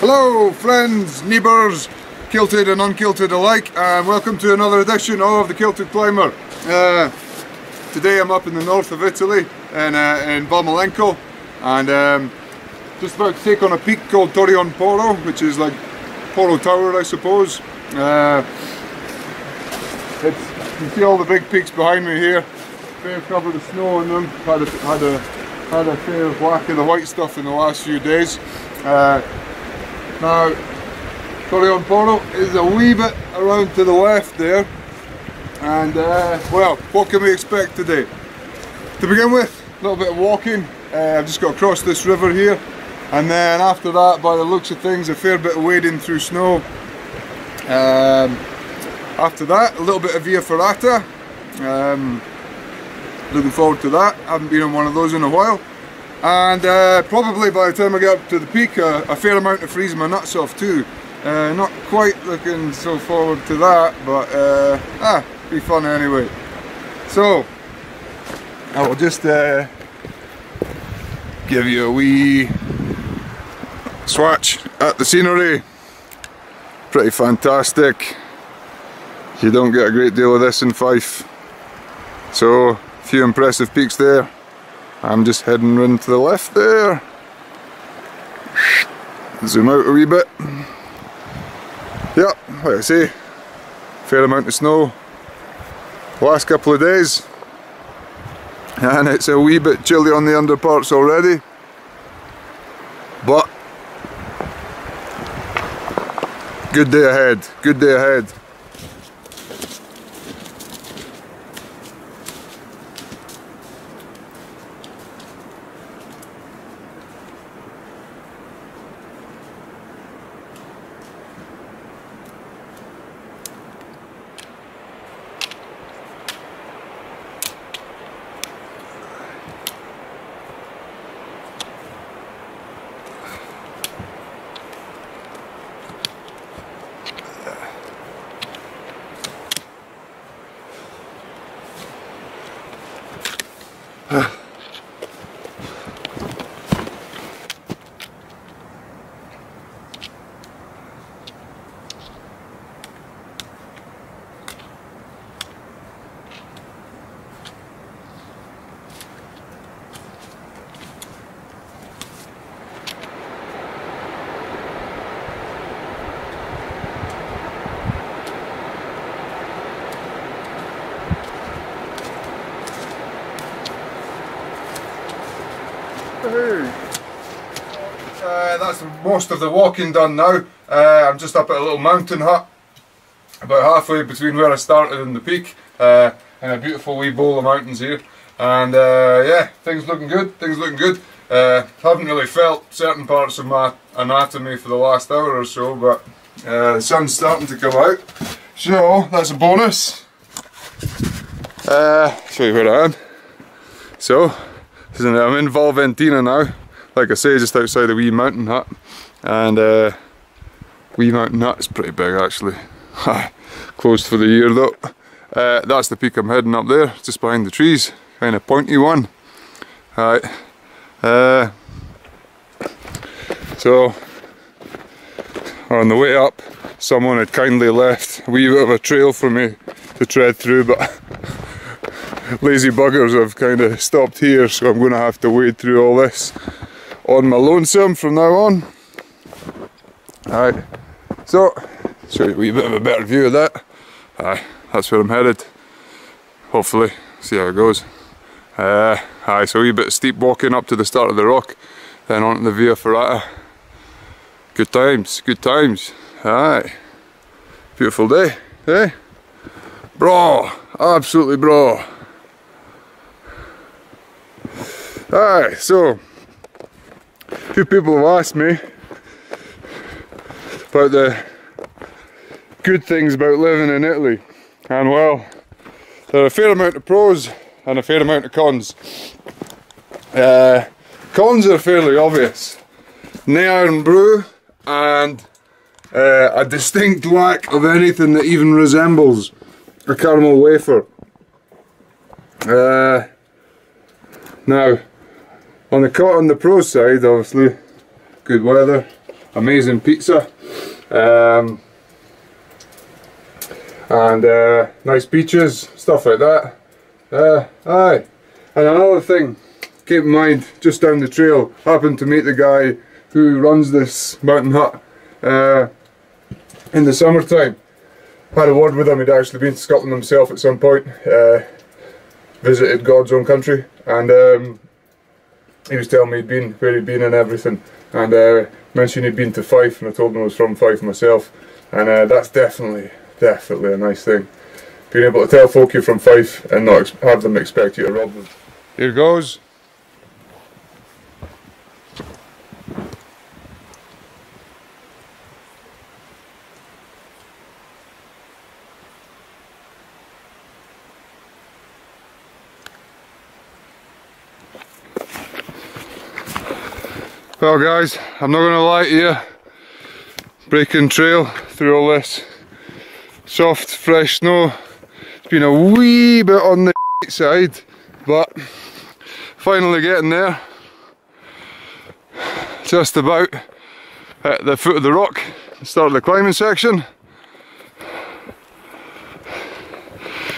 Hello friends, neighbours, kilted and unkilted alike, and welcome to another edition of the Kilted Climber. Today I'm up in the north of Italy, in Valmalenco, and just about to take on a peak called Torrione Porro, which is like Porro Tower, I suppose. You can see all the big peaks behind me here. Fair covered of snow on them. Had a fair whack of the white stuff in the last few days. Now, Torrione Porro is a wee bit around to the left there, and well, what can we expect today? To begin with, a little bit of walking. I've just got to cross this river here, and then after that, by the looks of things, a fair bit of wading through snow. After that, a little bit of via ferrata. Looking forward to that. I haven't been on one of those in a while. And probably by the time I get up to the peak, a fair amount of freezing my nuts off too. Not quite looking so forward to that, but be fun anyway. So, I will just give you a wee swatch at the scenery. Pretty fantastic. You don't get a great deal of this in Fife. So, a few impressive peaks there. I'm just heading round to the left there. Zoom out a wee bit. Yep, like I say, fair amount of snow last couple of days, and it's a wee bit chilly on the underparts already, but good day ahead, good day ahead. That's most of the walking done now. I'm just up at a little mountain hut, about halfway between where I started and the peak, in a beautiful wee bowl of mountains here. And yeah, things looking good, things looking good. Haven't really felt certain parts of my anatomy for the last hour or so, but the sun's starting to come out, so that's a bonus. Show you where I am. So, I'm in Valventina now, like I say, just outside a wee mountain hut, and wee mountain hut is pretty big actually. Closed for the year though. That's the peak I'm heading up there, just behind the trees, kind of pointy one. Alright, so on the way up, someone had kindly left a wee bit of a trail for me to tread through, but lazy buggers have kind of stopped here, so I'm going to have to wade through all this on my lonesome from now on. Alright, so show you a wee bit of a better view of that. That's where I'm headed. Hopefully, see how it goes. So a wee bit of steep walking up to the start of the rock, then onto the Via Ferrata. Good times, good times. Aye, beautiful day, eh? Bro, absolutely bro. Alright, so a few people have asked me about the good things about living in Italy, and well, there are a fair amount of pros and a fair amount of cons. Cons are fairly obvious. No iron brew and a distinct lack of anything that even resembles a caramel wafer. Now, on the pro side, obviously, good weather, amazing pizza, and nice beaches, stuff like that. Aye, and another thing, keep in mind, just down the trail, happened to meet the guy who runs this mountain hut in the summertime. Had a word with him. He'd actually been to Scotland himself at some point, visited God's own country, and he was telling me where he'd been and everything, and mentioned he'd been to Fife, and I told him I was from Fife myself, and that's definitely a nice thing. Being able to tell folk you're from Fife and not have them expect you to rob them. Here goes. Well guys, I'm not going to lie to you, breaking trail through all this soft fresh snow, it's been a wee bit on the side, but finally getting there, just about at the foot of the rock, the start of the climbing section.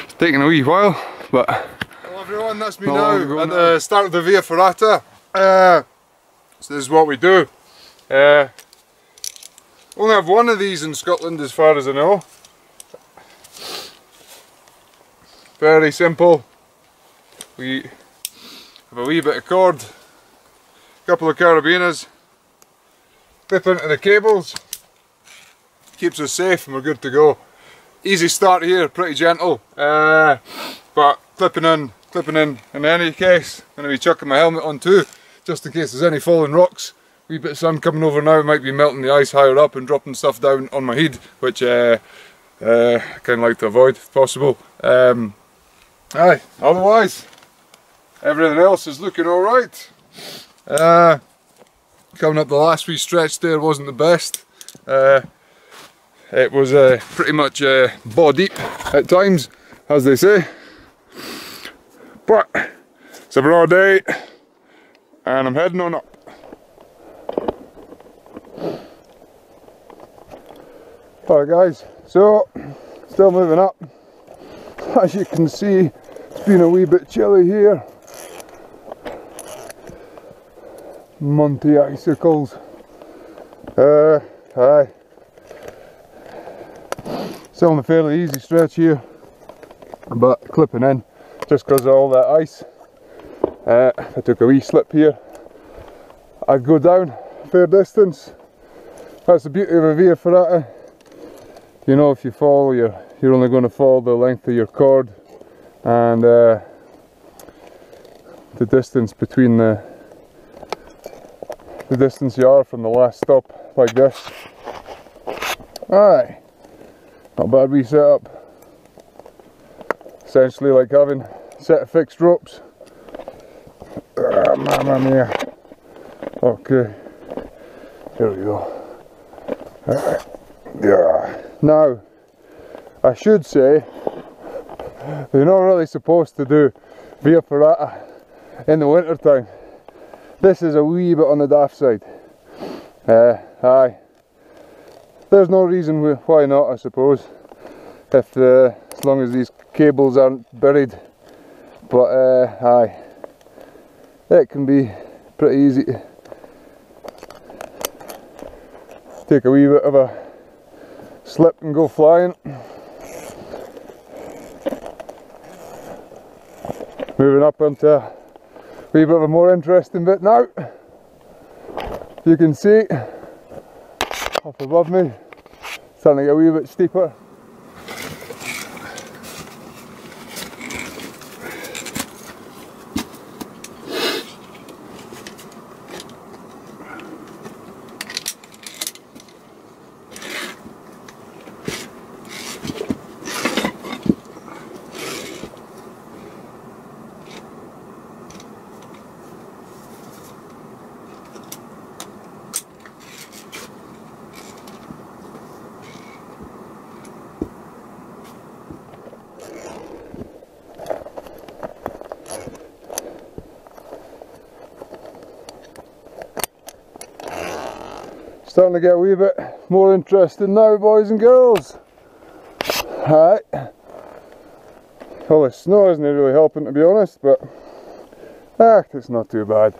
It's taking a wee while, but... Hello everyone, that's me now at the start of the Via Ferrata. So this is what we do. Only have one of these in Scotland as far as I know. Very simple. We have a wee bit of cord, a couple of carabiners, clip into the cables, keeps us safe and we're good to go. Easy start here, pretty gentle, but clipping in any case. I'm going to be chucking my helmet on too, just in case there's any falling rocks. Wee bit of sun coming over now, might be melting the ice higher up and dropping stuff down on my head, which I kind of like to avoid if possible. Aye, otherwise everything else is looking alright. Coming up the last wee stretch there wasn't the best. It was pretty much ball deep at times, as they say, but it's a broad day and I'm heading on up. Alright guys, so still moving up. As you can see, it's been a wee bit chilly here. Monty icicles. Aye. Still on a fairly easy stretch here, but clipping in just because of all that ice. I took a wee slip here. I'd go down a fair distance. That's the beauty of a Via Ferrata. You know, if you fall, you're only going to fall the length of your cord, and the distance between the distance you are from the last stop, like this. Aye, not bad wee setup. Essentially like having a set of fixed ropes. Mamma mia. Okay, here we go. Yeah. Now, I should say, you're not really supposed to do Via Ferrata in the winter time. This is a wee bit on the daft side. Aye. There's no reason why not, I suppose, if as long as these cables aren't buried. But aye, it can be pretty easy to take a wee bit of a slip and go flying. Moving up onto a wee bit of a more interesting bit now. You can see up above me, starting to get a wee bit steeper. Starting to get a wee bit more interested now, boys and girls. Alright. Well, the snow isn't really helping, to be honest, but it's not too bad.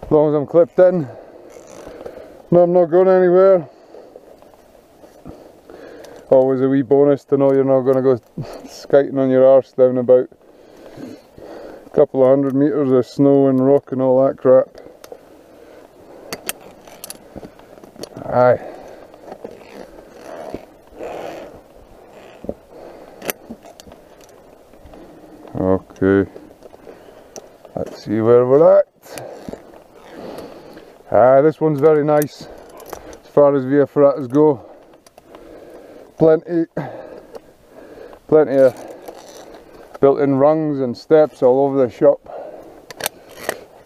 As long as I'm clipped in, no, I'm not going anywhere. Always a wee bonus to know you're not going to go skiting on your arse down about a couple of 100 metres of snow and rock and all that crap. Aye. Okay. Let's see where we're at. This one's very nice as far as via ferratas go. Plenty of built-in rungs and steps all over the shop.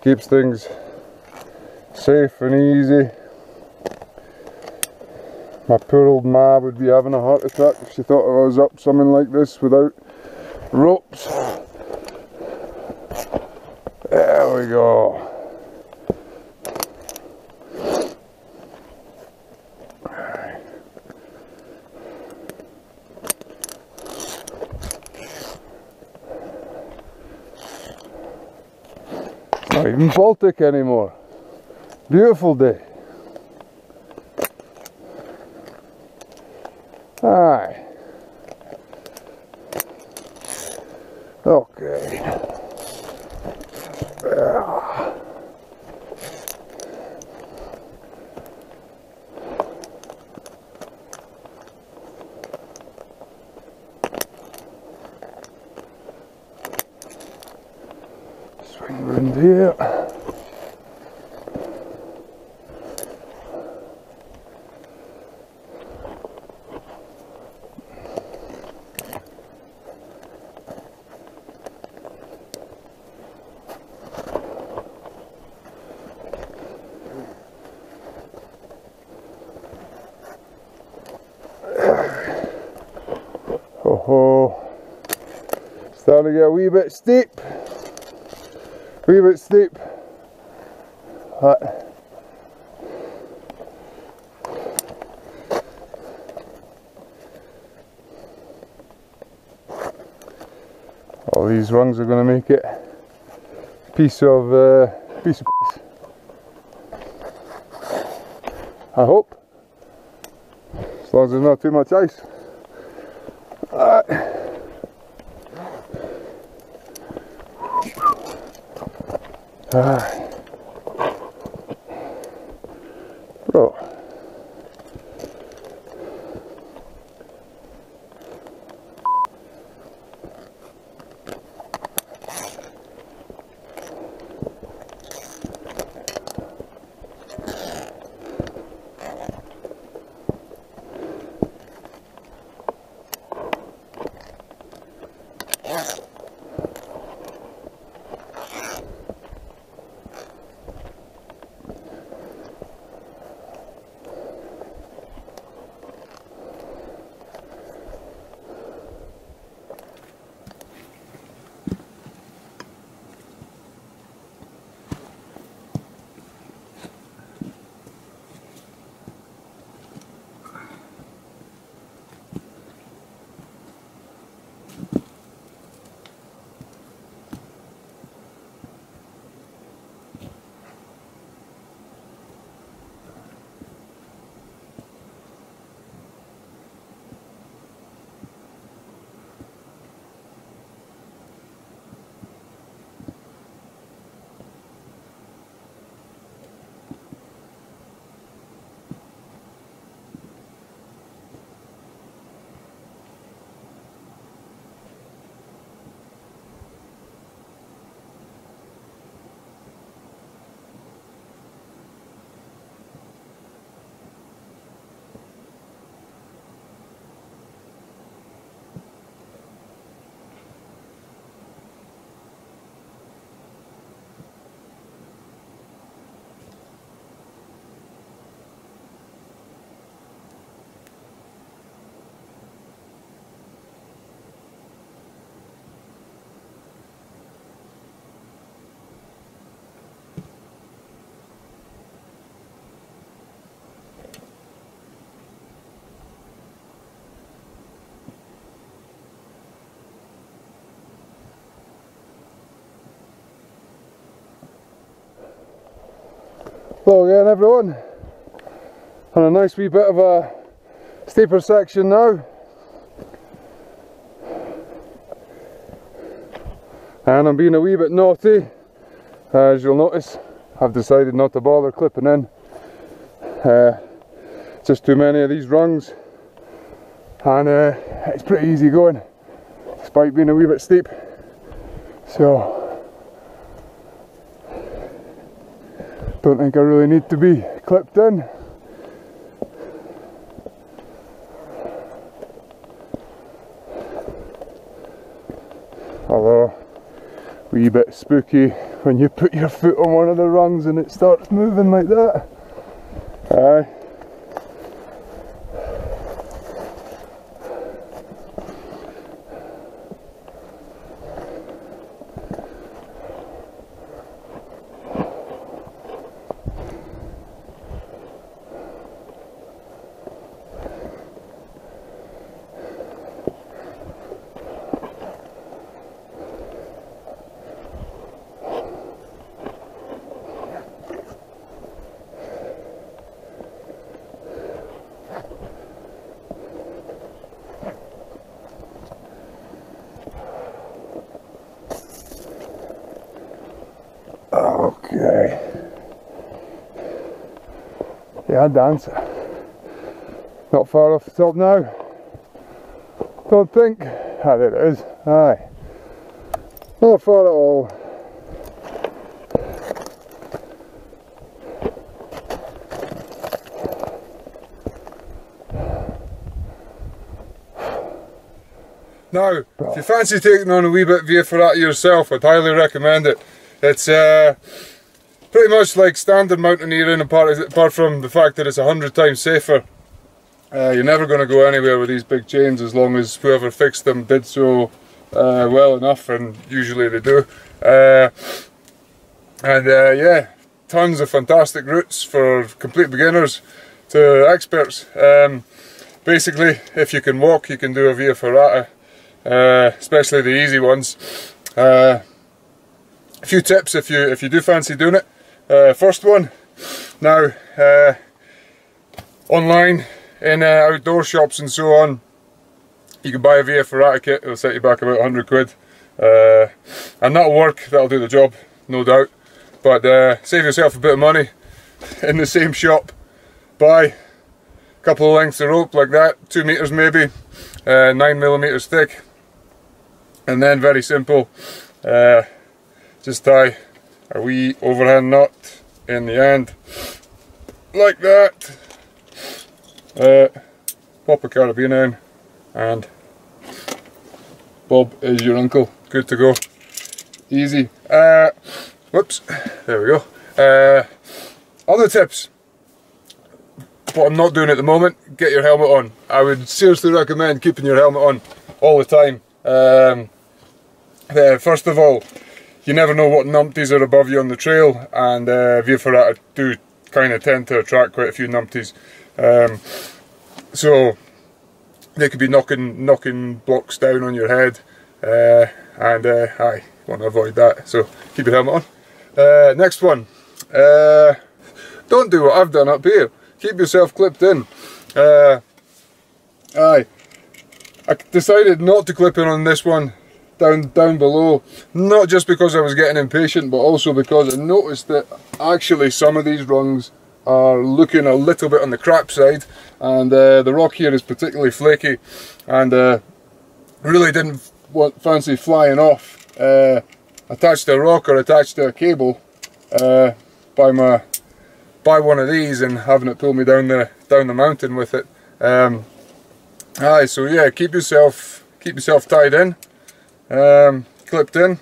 Keeps things safe and easy. My poor old ma would be having a heart attack if she thought I was up something like this without ropes. There we go. Not even Baltic anymore. Beautiful day. Aye. Okay. Swing round here. Oh, starting to get a wee bit steep. Wee bit steep. All these rungs are going to make it a piece of piece. I hope, as long as there's not too much ice. Bro. Hello again everyone, on a nice wee bit of a steeper section now, and I'm being a wee bit naughty. As you'll notice, I've decided not to bother clipping in, just too many of these rungs, and it's pretty easy going despite being a wee bit steep, so don't think I really need to be clipped in. Although, wee bit spooky when you put your foot on one of the rungs and it starts moving like that. Aye. Okay. Yeah, dance. Not far off the top now. Don't think. Ah, there it is. Aye. Not far at all. Now, if you fancy taking on a wee bit via ferrata yourself, I'd highly recommend it. It's pretty much like standard mountaineering, apart from the fact that it's 100 times safer. You're never going to go anywhere with these big chains as long as whoever fixed them did so well enough, and usually they do. Yeah, tons of fantastic routes for complete beginners to experts. Basically, if you can walk, you can do a via ferrata, especially the easy ones. A few tips if you do fancy doing it. First one, now online in outdoor shops and so on, you can buy a via ferrata kit. It'll set you back about 100 quid, and that'll work. That'll do the job, no doubt. But save yourself a bit of money. In the same shop, buy a couple of lengths of rope like that, 2 meters maybe, 9mm thick, and then very simple. Just tie a wee overhand knot in the end, like that. Pop a carabiner in, and Bob is your uncle. Good to go. Easy. Whoops. There we go. Other tips, but I'm not doing it at the moment. Get your helmet on. I would seriously recommend keeping your helmet on all the time. First of all, you never know what numpties are above you on the trail, and via ferrata do kind of tend to attract quite a few numpties. So they could be knocking blocks down on your head, and I want to avoid that. So keep your helmet on. Next one, don't do what I've done up here. Keep yourself clipped in. I decided not to clip in on this one. Down below, not just because I was getting impatient, but also because I noticed that actually some of these rungs are looking a little bit on the crap side, and the rock here is particularly flaky, and really didn't fancy flying off attached to a rock or attached to a cable by one of these and having it pull me down the mountain with it. So yeah, keep yourself tied in. Clipped in,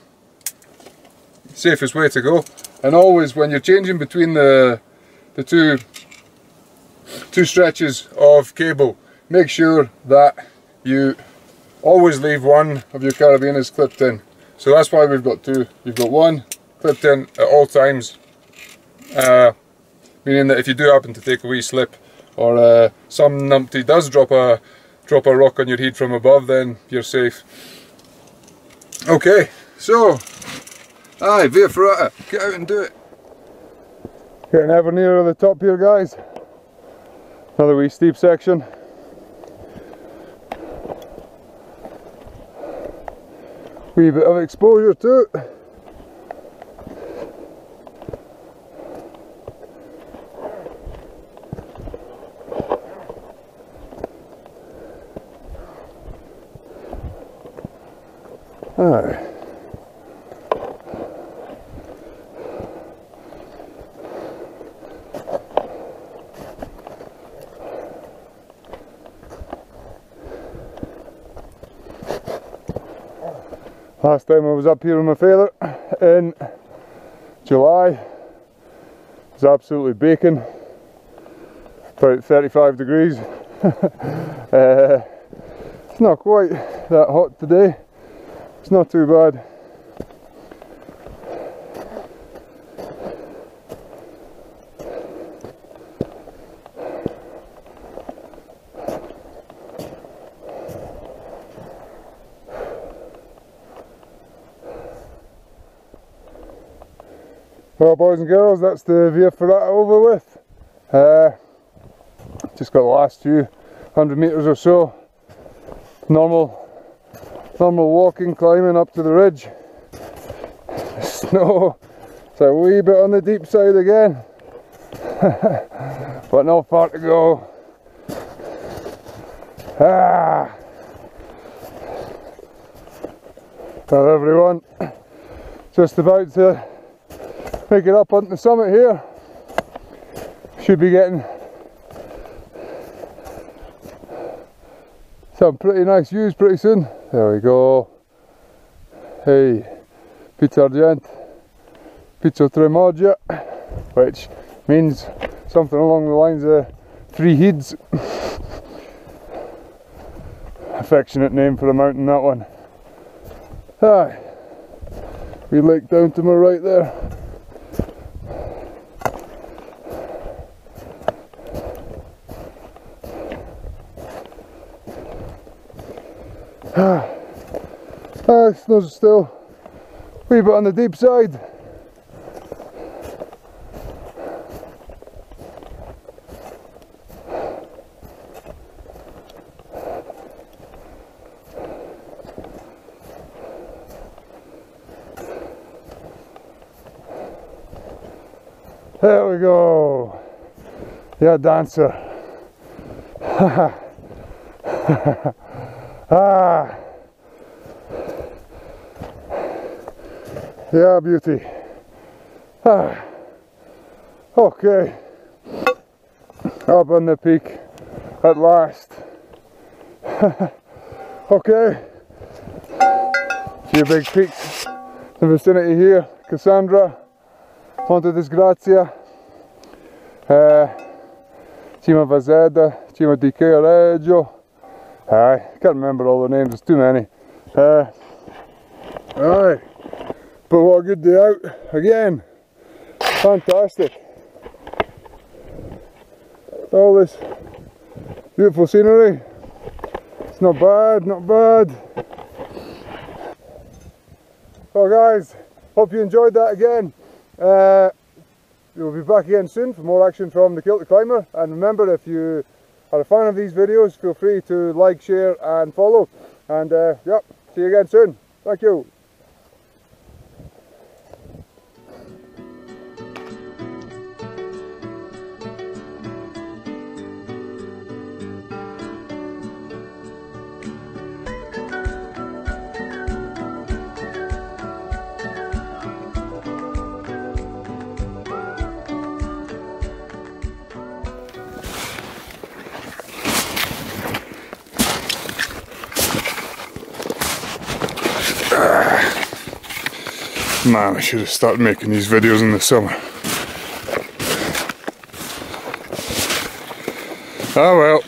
safest way to go. And always when you're changing between the two stretches of cable, make sure that you always leave one of your carabiners clipped in. So that's why we've got two. You've got one clipped in at all times, meaning that if you do happen to take a wee slip, or some numpty does drop a rock on your head from above, then you're safe. Okay, so via ferrata, get out and do it. Getting ever nearer the top here, guys. Another wee steep section. Wee bit of exposure to it. Alright. Last time I was up here with my father in July, it was absolutely baking, about 35 degrees. It's not quite that hot today, it's not too bad. Well, boys and girls, that's the via ferrata over with. Just got the last few 100 metres or so. Normal walking, climbing up to the ridge. The snow, it's a wee bit on the deep side again, but not far to go. Well, everyone, just about to make it up onto the summit here. Should be getting some pretty nice views pretty soon. There we go. Hey, pizza argent, pizza tremoggia, which means something along the lines of 3 heads. Affectionate name for a mountain, that one. Aye, we lake down to my right there. Snow's still a wee bit on the deep side. There we go. Yeah, dancer. Yeah, beauty. Okay, up on the peak at last. Okay, few big peaks in the vicinity here. Cassandra, Monte Disgrazia, Cima Vazeda, Cima di Reggio. I can't remember all the names, there's too many. Alright. But what a good day out again. Fantastic. All this beautiful scenery. It's not bad, not bad. Well guys, hope you enjoyed that again. We'll be back again soon for more action from the Kilted Climber. And remember, if you are a fan of these videos, feel free to like, share and follow. And yep, see you again soon. Thank you. Man, I should have started making these videos in the summer. Ah well.